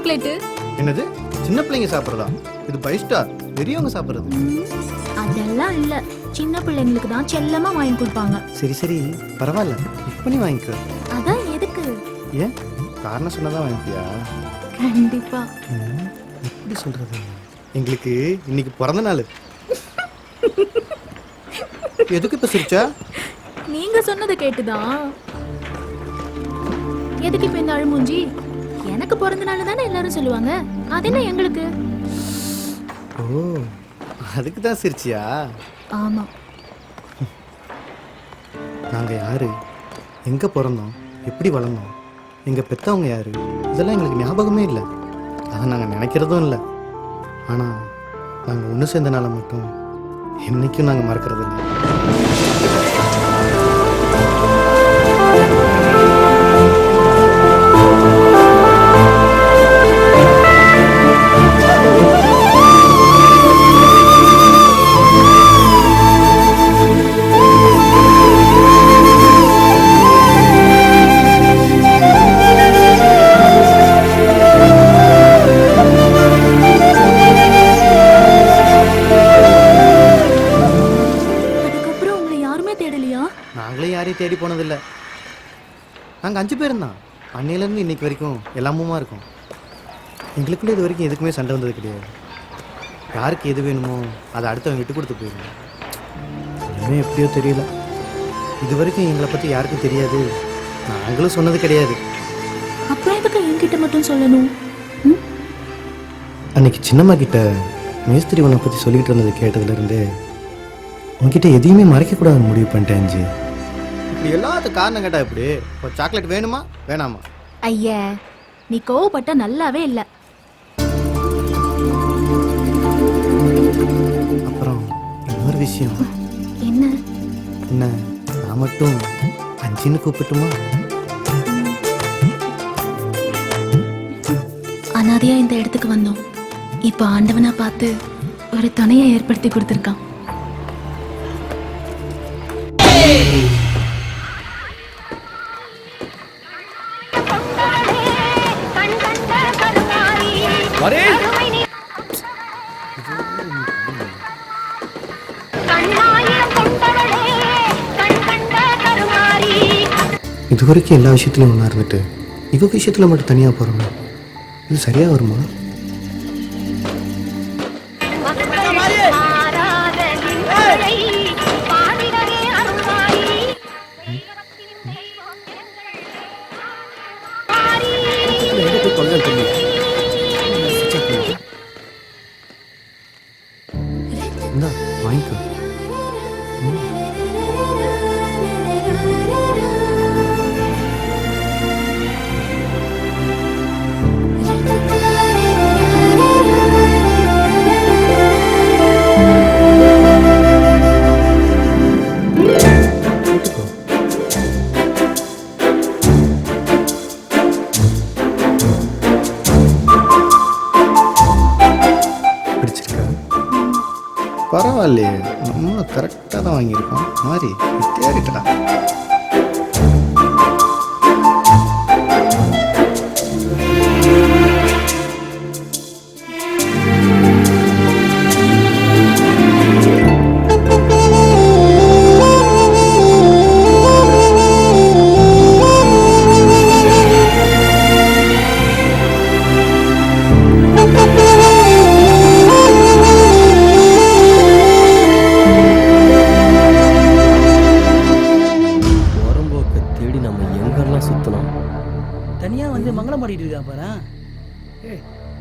Chocolate. என்னது சின்ன பிள்ளைங்க சாப்பிடுறதா? இது 5 ஸ்டார் பெரியவங்க சாப்பிடுறது. அதெல்லாம் இல்ல, சின்ன பிள்ளைங்களுக்கு தான் செல்லமா வாங்கி கொடுப்பாங்க. சரி சரி பரவாயில்ல, இப்ப நீ வாங்கிக்க. அதான் எதுக்கு? ஏன் காரணம் சொன்னதான் வாங்கிப்பியா? கண்டிப்பா. எப்படி சொல்றது, எங்களுக்கு இன்னைக்கு பிறந்த நாள். எதுக்கு இப்ப சிரிச்சா? நீங்க சொன்னதை கேட்டுதான். எதுக்கு இப்ப இந்த அழுமூஞ்சி? எனக்கு பிறந்த நாள் தானே எல்லாரும் சொல்லுவாங்க, அது என்ன எங்களுக்கு? ஓ அதுக்கு தான் சிரிச்சியா? ஆமா. நாங்க யாரு, எங்க பிறந்தோம், எப்படி வளர்ந்தோம், எங்க பெத்தவங்க யாரு, இதெல்லாம் எங்களுக்கு ஞாபகமே இல்லை. அதை நாங்க நினைக்கிறதும் இல்லை. ஆனா நாங்க ஒன்று சேர்ந்தனால மட்டும் என்னைக்கும் நாங்க மறக்கிறது இல்லை. நாங்களே யாரையும் தேடி போனதில்லை. நாங்கள் 5 பேரும் தான். அன்னையிலேருந்து இன்னைக்கு வரைக்கும் எல்லாமுமா இருக்கோம். எங்களுக்குள்ளே இது வரைக்கும் எதுக்குமே சண்டை வந்தது கிடையாது. யாருக்கு எது வேணுமோ அதை அடுத்தவங்க விட்டு கொடுத்து போயிடுவோம். இனிமே எப்படியோ தெரியல, இது வரைக்கும் எங்களை பற்றி யாருக்கும் தெரியாது, நாங்களும் சொன்னது கிடையாது. அப்புறம் எதுக்கு என்கிட்ட மட்டும் சொல்லணும்? அன்னைக்கு சின்னம்மா கிட்ட மேஸ்திரி உன்னை பற்றி சொல்லிக்கிட்டு இருந்தது கேட்டதுலேருந்து உன்கிட்ட எதையுமே மறைக்கக்கூடாதுன்னு முடிவு பண்ணிட்டேன். அஞ்சு இப்படி எல்லாத்துக்கும் காரணம் கேட்டா இப்படி இப்போ சாக்லேட் வேணுமா வேணாமா? ஐயா நீ கோவப்பட்ட நல்லாவே இல்லை. அப்புறம் இன்னொரு விஷயம். என்ன? என்ன நான் மட்டும் அஞ்சுன்னு கூப்பிட்டுமா? அனாதையா இந்த இடத்துக்கு வந்தோம். இப்போ ஆண்டவனா பார்த்து ஒரு துணையை ஏற்படுத்தி கொடுத்துருக்கான். இது வரைக்கும் எல்லா விஷயத்துலையும் ஒன்றா இருந்துட்டு இவ விஷயத்தில் மட்டும் தனியாக போகிறோம், இது சரியாக வருமா? இந்தா வாங்கிக்கோ. பரவாயில்லையே, நம்ம கரெக்டாக தான் வாங்கியிருக்கோம். மாதிரி தேடிட்டா. தனியா வந்து மங்களம் பாடிட்டு இருக்கா பாரு.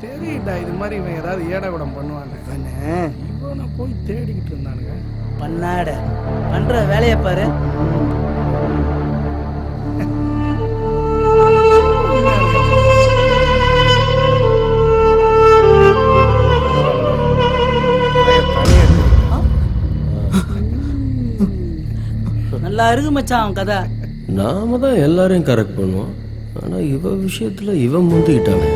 தெரியுதா இது மாதிரி இவன் ஏதாவது ஏடாகுடம் பண்ணுவாங்க. இவனை போய் தேடிக்கிட்டு இருந்தானுங்க. பண்ணாட பண்ற வேலையை பாரு. நல்லா இருக்கு மச்சான் அவன் கதை. நாம தான் எல்லாரையும் கரெக்ட் பண்ணுவோம், ஆனா இவ விஷயத்துல இவன் முந்திக்கிட்டானே.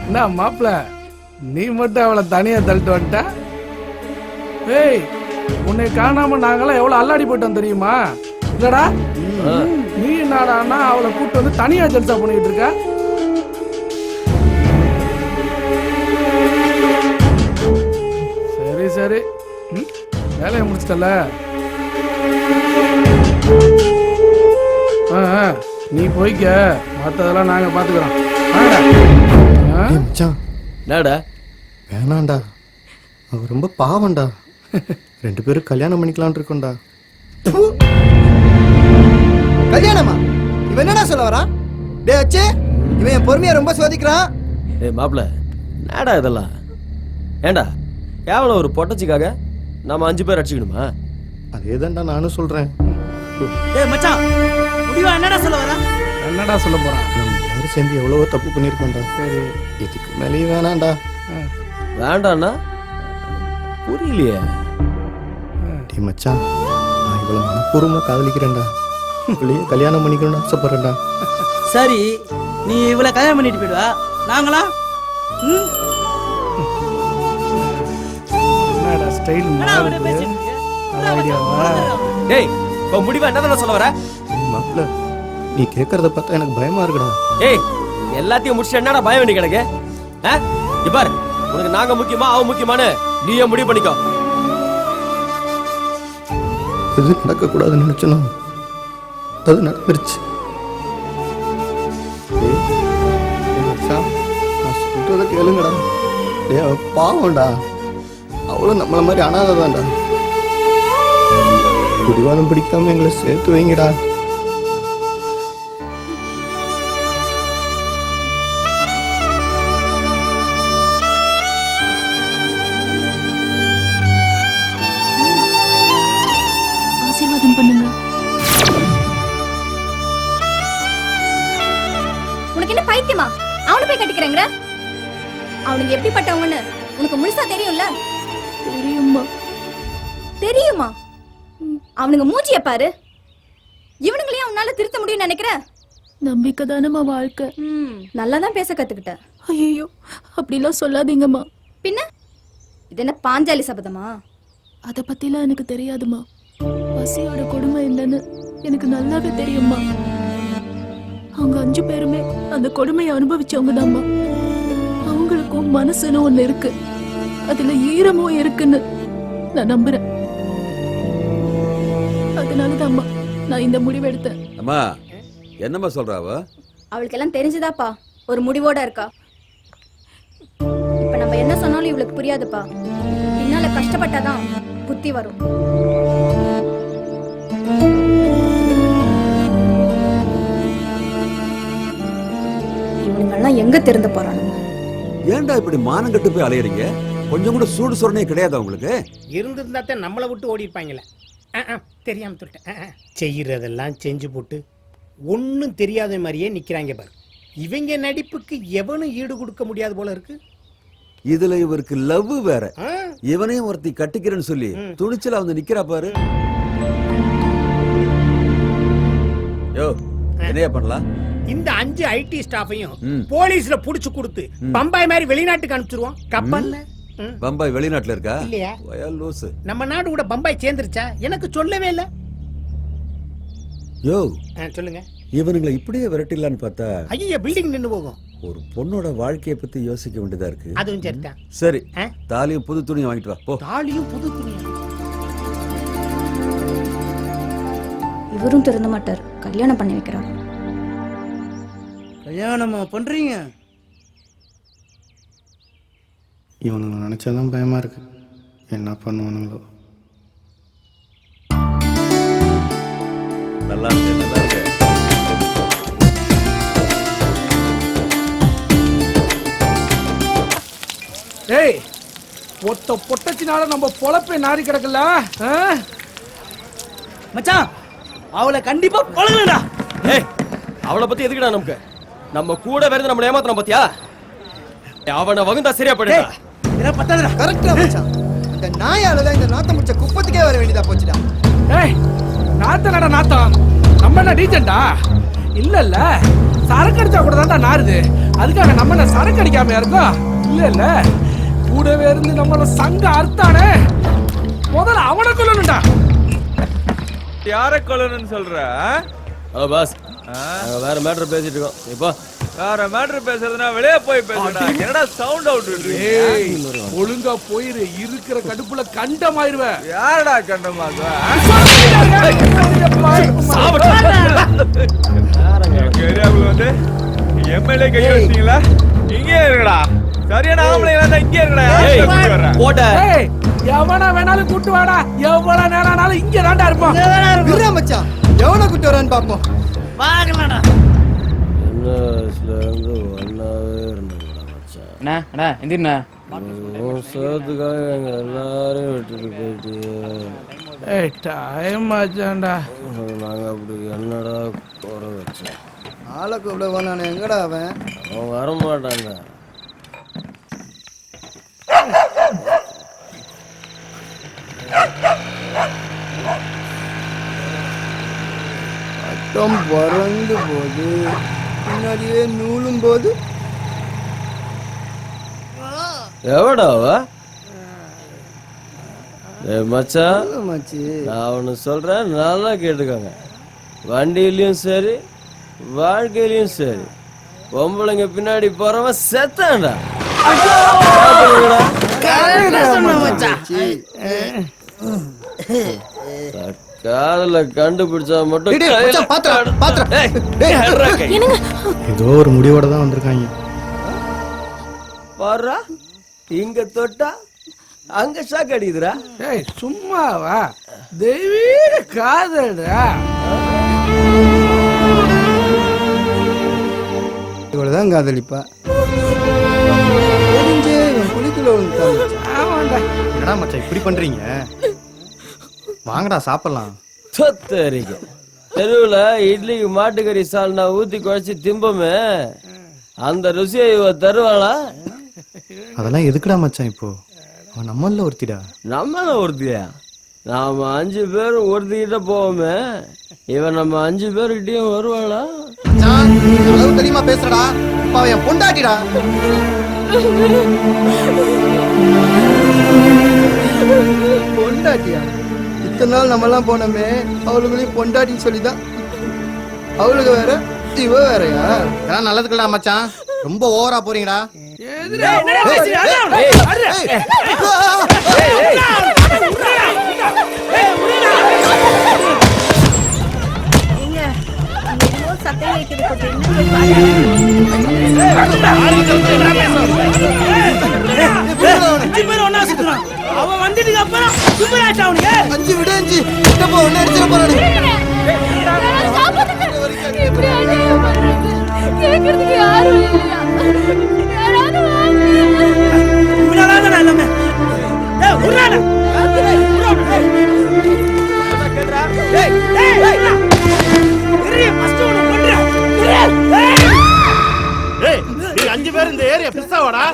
என்ன மாப்பிள்ள நீ மட்டும் அவளை தனியா தள்ளிட்டு வந்துட்ட. ஏய், உன்னை காணாம நாங்களாம் எவ்வளவு அல்லாடி போயிட்டோம் தெரியுமா? இல்லடா நீ என்னடான்னா அவளை கூட்டு வந்து தனியா ஜல்சா பண்ணிட்டு இருக்க. சரி சரி, வேலையை முடிச்சிட்டல. நீ போய்க்க, மற்றதெல்லாம் நாங்க பாத்துக்கிறோம். ஏய் மச்சான், என்னடா வேணாண்டா, அவ ரொம்ப பாவம்டா. 2 பேரும் கல்யாணம் பண்ணிக்கலாம்னு இருக்கோம்டா. கல்யாணமா? இவன் என்னடா சொல்ல வரான்? டே அச்சே, இவன் என் பொறுமையை ரொம்ப சோதிக்கிறான். ஏய் மாப்பிள்ள, என்னடா இதெல்லாம்? ஏண்டா கேவலம் ஒரு பொட்டச்சிக்காக நம்ம 5 பேர் அடிச்சுக்கணுமா? அதேதான்டா நானும் சொல்றேன். டேய் மச்சான், முடிவா என்னடா சொல்ல வரா? என்னடா சொல்ல போறான்? நம்ம எல்லாரும் சேர்ந்து எவ்வளவோ தப்பு பண்ணியிருக்கோம்டா. சரி, இதுக்கு மேலேயும் வேணாண்டா. வேண்டாண்ணா, புரியலையே. டே மச்சான், நான் இவ்வளோ மனப்பூர்வமாக காதலிக்கிறேன்டா. இவளையே கல்யாணம் பண்ணிக்கணும்னு ஆசைப்படுறேன்டா. சரி, நீ இவளை கல்யாணம் பண்ணிட்டு போயிடுவா, நாங்களா? ம்? என்னடா ஸ்டைல் என்னடா அவனை மாறுது? பேசிட்டு இருக்க? அது ஐடியாவா? டேய், உன் முடிவா என்னதான சொல்ல வர? மாப்பிள்ள, நீ கேட்கறத பார்த்தா எனக்கு பயமா இருக்குடா. ஏய், எல்லாத்தையும் முடிச்சு என்னடா பயம் வேண்டி கிடக்கு? இப்பாரு, உனக்கு நாங்க முக்கியமா அவ முக்கியமானு நீயே முடிவு பண்ணிக்கோ. எது நடக்கக்கூடாதுன்னு நினைச்சனோ அது நடந்துருச்சு. டேய் மச்சான், நான் சொல்றத கேளுங்கடா. டேய், அவ பாவம்டா. அவளும் நம்மள மாதிரி அனாதைதான்டா. பிடிவாதம் பிடிக்காம எங்களை சேர்த்து வைங்கடா. ஆசீர்வாதம் பண்ணுங்க. உனக்கு என்ன பைத்தியமா? அவனை போய் கட்டிக்கிறேங்கிற? அவனுக்கு எப்படிப்பட்டவங்கன்னு உனக்கு முழுசா தெரியும்ல? தெரியுமா? தெரியுமா? அவனுங்க மூஞ்சிய பாரு. இவனுங்களையும் உன்னால திருத்த முடியும்னு நினைக்கிற? நம்பிக்கை தானம்மா வாழ்க்கை. நல்லா தான் பேச கத்துக்கிட்ட. ஐயோ, அப்படிலாம் சொல்லாதீங்கம்மா. பின்ன இது என்ன பாஞ்சாலி சபதமா? அதை பத்திலாம் எனக்கு தெரியாதுமா. பசியோட கொடுமை என்னன்னு எனக்கு நல்லாவே தெரியுமா. அவங்க 5 பேருமே அந்த கொடுமையை அனுபவிச்சவங்க தான்மா. அவங்களுக்கும் மனசுன்னு ஒண்ணு இருக்கு, அதுல ஈரமும் இருக்குன்னு நான் நம்புறேன். அதனாலதான்மா நான் இந்த முடிவு எடுத்தேன். அம்மா, என்னம்மா சொல்றாவ? அவளுக்கு எல்லாம் தெரிஞ்சுதாப்பா ஒரு முடிவோட இருக்கா. இப்ப நம்ம என்ன சொன்னாலும் இவளுக்கு புரியாதுப்பா. பின்னால கஷ்டப்பட்டாதான் புத்தி வரும். இவனுங்கெல்லாம் எங்க திறந்து போறானுங்க? ஏன்டா இப்படி மானம் கட்டு போய் அலையறீங்க? கொஞ்சம் கூட சூடு சொரணே கிடையாது உங்களுக்கு? இருந்திருந்தாத்தான் நம்மளை விட்டு ஓடி இருப்பாங்களே. தெரியாம சொல்லிட்டேன். செய்யறதெல்லாம் செஞ்சு போட்டு ஒன்னும் தெரியாத மாதிரியே நிக்கிறாங்க பாரு. இவங்க நடிப்புக்கு எவனும் ஈடு கொடுக்க முடியாது போல இருக்கு. இதுல இவருக்கு லவ் வேற. இவனையும் ஒருத்தி கட்டிக்கிறேன்னு சொல்லி துணிச்சலா வந்து நிக்கிறா பாரு. யோ, என்னையா பண்ணலாம்? இந்த 5 ஐடி ஸ்டாஃபையும் போலீஸ்ல புடிச்சு கொடுத்து பம்பாய் மாதிரி வெளிநாட்டுக்கு அனுப்பிச்சிருவோம். கப்பல்ல. பம்பாய் வெளிநாட்டுல இருக்கா? இல்லையா? லூசு. நம்ம நாடு கூட பம்பாய் சேர்ந்துருச்சா? எனக்கு சொல்லவே இல்ல. யோ, சொல்லுங்க. இவனுங்களை இப்படியே விரட்டிடலான்னு பார்த்தா ஐயா பில்டிங் நின்னு போகும். ஒரு பொண்ணோட வாழ்க்கையை பத்தி யோசிக்க வேண்டியதா இருக்கு. அதுவும் சரிதான். சரி, தாலியும் புது துணியும் வாங்கிட்டு வா போ. தாலியும் புது துணியா? இவரும் திருந்த மாட்டார். கல்யாணம் பண்ணி வைக்கிறார். கல்யாணமா பண்றீங்க? இவனுங்க நினைச்சாதான் பயமா இருக்கு. என்ன பண்ணுவானுங்களோ. நல்லா இருக்கு, நல்லா இருக்கு. ஏய், ஒத்த பொட்டச்சினால நம்ம பொழப்பே நாரி கிடக்கல. மச்சான், அவளை கண்டிப்பா பழகுடா. ஏய், அவளை பத்தி எதுக்குடா நமக்கு? நம்ம கூட வேறது நம்மள ஏமாத்தணும் பாத்தியா? அவனை வகுந்தா சரியா போயிடுடா. இதெல்லாம் பத்தாதுடா. கரெக்டா மச்சான். அந்த நாயாலதான் இந்த நாத்தம் முடிச்ச குப்பத்துக்கே வர வேண்டியதா போச்சுடா. ஏய், நாத்தனடா நாத்தம். நம்ம என்ன டீசெண்டா? இல்ல இல்ல, சரக்கு அடிச்சா கூட தான்டா நாருது. அதுக்காக நம்ம என்ன சரக்கு அடிக்காம இருக்கோம்? இல்ல இல்ல, கூடவே இருந்து நம்மள சங்க அர்த்தானே முதல்ல அவனை கொல்லணும்டா. யாரை கொல்லணும்னு சொல்ற? ஹலோ பாஸ், வேற மேட்டர் பேசிட்டு இருக்கோம். இப்போ வேற மேட்டர் பேசுறதுனா வெளியே போய் பேசுடா. என்னடா சவுண்ட் அவுட் விடுறீங்க? ஒழுங்கா போயிரு, இருக்கிற கடுப்புல கண்டமாயிருவ. யாரடா கண்டமாக்குவ? ஏரியாவுல வந்து எம்எல்ஏ கைய வச்சீங்களா? இங்கே இருக்கடா. சரியான ஆம்பளை எல்லாம் இங்கே இருக்கடா. போட்ட எவனா வேணாலும் கூட்டு வாடா, எவ்வளவு நேரம்னாலும் இங்க தான்டா இருப்பான். விடுறா மச்சான், எவனை கூட்டு வரான்னு பாப்போம். வாங்கலாம்டா. என்ன வயசுல இருந்து ஒன்னாவே இருந்தீங்களா மச்சான்? அண்ணா அண்ணா எந்திரண்ணா. சேர்த்துக்காக எங்க எல்லாரையும் விட்டுட்டு போயிட்டு டைம் ஆச்சான்டா. நாங்க அப்படி என்னடா குறை வச்சோம்? ஆளை கூப்பிட போனானே, எங்கடா அவன்? அவன் வரமாட்டாங்க. அட்டம் பறந்து போது, பின்னாடியே நூலும் போது. எவடா அவ? மச்சான், மச்சி நான் ஒண்ணு சொல்றேன், நல்லா கேட்டுக்கோங்க. வண்டியிலயும் சரி வாழ்க்கையிலயும் சரி பொம்பளைங்க பின்னாடி போறவன் செத்தான்டா. காதல கண்டுபிடிச்சா மட்டும் ஏதோ ஒரு முடிவோட தான் வந்திருக்காங்க. பாருடா, இங்க தொட்டா அங்க ஷாக் அடிக்குதுடா. ஏய் சும்மாவா, தெய்வீக காதல்டா. இவ்வளவுதான் காதலிப்பா. குளிக்குள்ள ஆமாண்டா. என்னடா மச்சான் இப்படி பண்றீங்க? வாங்கடா சாப்பிடலாம். தொத்தரிக்க தெருவுல இட்லிக்கு மாட்டுக்கறி சால்னா ஊத்தி குழைச்சி திம்பமே, அந்த ருசியை இவ தருவாளா? அதெல்லாம் எதுக்குடா மச்சான் இப்போ? அவன் நம்மள ஒருத்திடா. நம்மள ஒருத்தியா? நாம 5 பேரும் ஒருத்திக்கிட்ட போவோமே, இவன் நம்ம 5 பேருக்கிட்டையும் வருவாளா? தெரியுமா பேசுறடா, இப்ப அவன் என் பொண்டாட்டிடா. பொண்டாட்டியா? இத்தனை நாள் நம்ம எல்லாம் போனோமே, அவளுக்குள்ளேயும் பொண்டாட்டின்னு சொல்லிதான். அவளுக்கு வேற, இவ வேறயா? இதெல்லாம் நல்லதுக்குடா மச்சான், ரொம்ப ஓவரா போறீங்கடா. சத்தம் அவன் வந்துட்டு அப்புறம் சூப்பராச்சா அவனுக்கு. 5 விட 5 கிட்ட ஒண்ணு அடிச்சிட போறானே. கேக்குறதுக்கு யாரும் இல்லையா? யாராவது வாங்க. இவனால நான் எல்லாமே. டேய் உர்றானே. டேய் டேய் டேய். இரு ஃபர்ஸ்ட் ஒன்னு பண்றா. ஏய் நீ 5 பேர் இந்த ஏரியா பிஸ்ஸாவாடா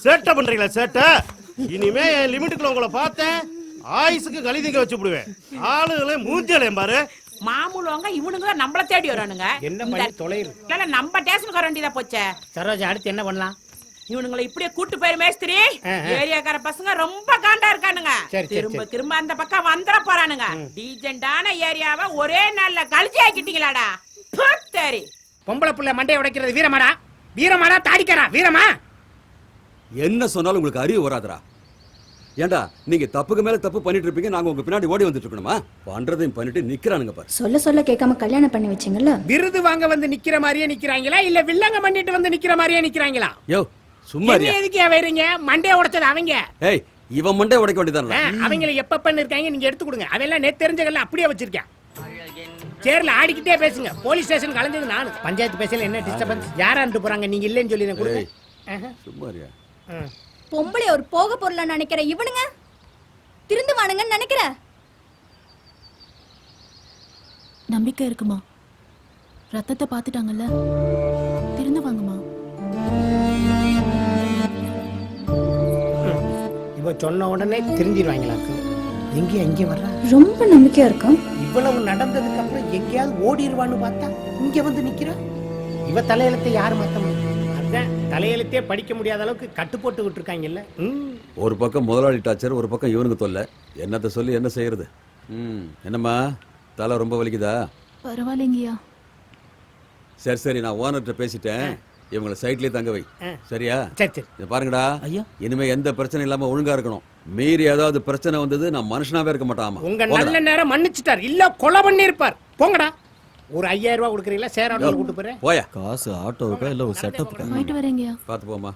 சேட்டை பண்றீங்களா? சேட்டை இனிமே என் லிமிட்டுக்குள்ள உங்களை பார்த்தேன் ஆயுசுக்கு கழிதிங்க வச்சு விடுவேன். ஆளுகளே மூஞ்சலையும் பாரு. மாமூலவங்க இவனுங்க நம்மள தேடி வரானுங்க. என்ன பண்ணி தொலைறு? இல்ல நம்ம ஸ்டேஷனுக்கு வர வேண்டியதா போச்சே. சரோஜா, அடுத்து என்ன பண்ணலாம்? இவனுங்களை இப்படியே கூட்டு போயிரு மேஸ்திரி. ஏரியாக்கார பசங்க ரொம்ப காண்டா இருக்கானுங்க. திரும்ப திரும்ப அந்த பக்கம் வந்துட போறானுங்க. டீசென்டான ஏரியாவை ஒரே நாள்ல கழிச்சு ஆக்கிட்டீங்களாடா. சரி, பொம்பளை புள்ள மண்டையை உடைக்கிறது வீரமாடா? வீரமாடா தாடிக்கறா வீரமா? என்ன சொன்னாலும் உங்களுக்கு அறிவு வராதரா? ஏண்டா நீங்க தப்புக்கு மேல தப்பு பண்ணிட்டு இருப்பீங்க, நாங்க உங்க பின்னாடி ஓடி வந்துட்டு இருக்கணுமா? பண்றதையும் பண்ணிட்டு நிக்கிறானுங்க பாரு. சொல்ல சொல்ல கேட்காம கல்யாணம் பண்ணி வச்சீங்கல்ல. விருது வாங்க வந்து நிக்கிற மாதிரியே நிக்கிறாங்களா இல்ல வில்லங்க பண்ணிட்டு வந்து நிக்கிற மாதிரியே நிக்கிறாங்களா? யோ சும்மா எதுக்கே வரீங்க? மண்டையை உடைச்சது அவங்க. ஏய் இவன் மண்டை உடைக்க வேண்டியதானே? அவங்களை எப்ப பண்ணி இருக்காங்க நீங்க எடுத்து கொடுங்க. அவெல்லாம் நேத்து தெரிஞ்சவங்க அப்படியே வச்சிருக்கேன். சேர்ல ஆடிக்கிட்டே பேசுங்க. போலீஸ் ஸ்டேஷன் கலந்தது நானு. பஞ்சாயத்து பேசல என்ன டிஸ்டர்பன்ஸ்? யாரான்ட்டு போறாங்க? நீங்க இல்லன்னு சொல்லி கொடுங்க. சும்மாரியா? பொம்பளை ஒரு போக பொருளா நினைக்கிற இவனுங்க திருந்து வானுங்கன்னு நினைக்கிற. நம்பிக்கை இருக்குமா? ரத்தத்தை பார்த்துட்டாங்கல்ல, திருந்து வாங்கம்மா. இவ சொன்ன உடனே தெரிஞ்சிருவாங்களாக்கு. எங்க வர்றா? ரொம்ப நம்பிக்கையா இருக்கும். இவ்வளவு நடந்ததுக்கு அப்புறம் எங்கேயாவது ஓடிடுவான்னு பார்த்தா இங்க வந்து நிக்கிறா. இவ தலையெழுத்தை யாரு மாத்த முடியும்? இதான் தலையெழுத்தே படிக்க முடியாத அளவுக்கு கட்டு போட்டு விட்டுருக்காங்கல்ல. ஒரு பக்கம் முதலாளி டாச்சர், ஒரு பக்கம் இவனுக்கு தொல்லை. என்னத்த சொல்லி என்ன செய்யறது? என்னம்மா தலை ரொம்ப வலிக்குதா? பரவாயில்லைங்கய்யா. சரி சரி, நான் ஓனர்கிட்ட பேசிட்டேன். இவங்களை சைட்லயே தங்க வை. சரியா? சரி சரி. இதை பாருங்கடா, இனிமே எந்த பிரச்சனை இல்லாம ஒழுங்கா இருக்கணும். மீறி ஏதாவது பிரச்சனை வந்தது நான் மனுஷனாவே இருக்க மாட்டாமா. உங்க நல்ல நேரம் மன்னிச்சுட்டார், இல்ல கொலை பண்ணி இருப்பார். போங்கடா. ஒரு 5000 ரூபாய் கொடுக்குறீங்களா? சேர் ஆட்டோல கூட்டு போறேன். போயா. காசு ஆட்டோவுக்கா இல்ல ஒரு செட்டப்புக்கா? போயிட்டு வரேங்கய்யா. பார்த்து போமா.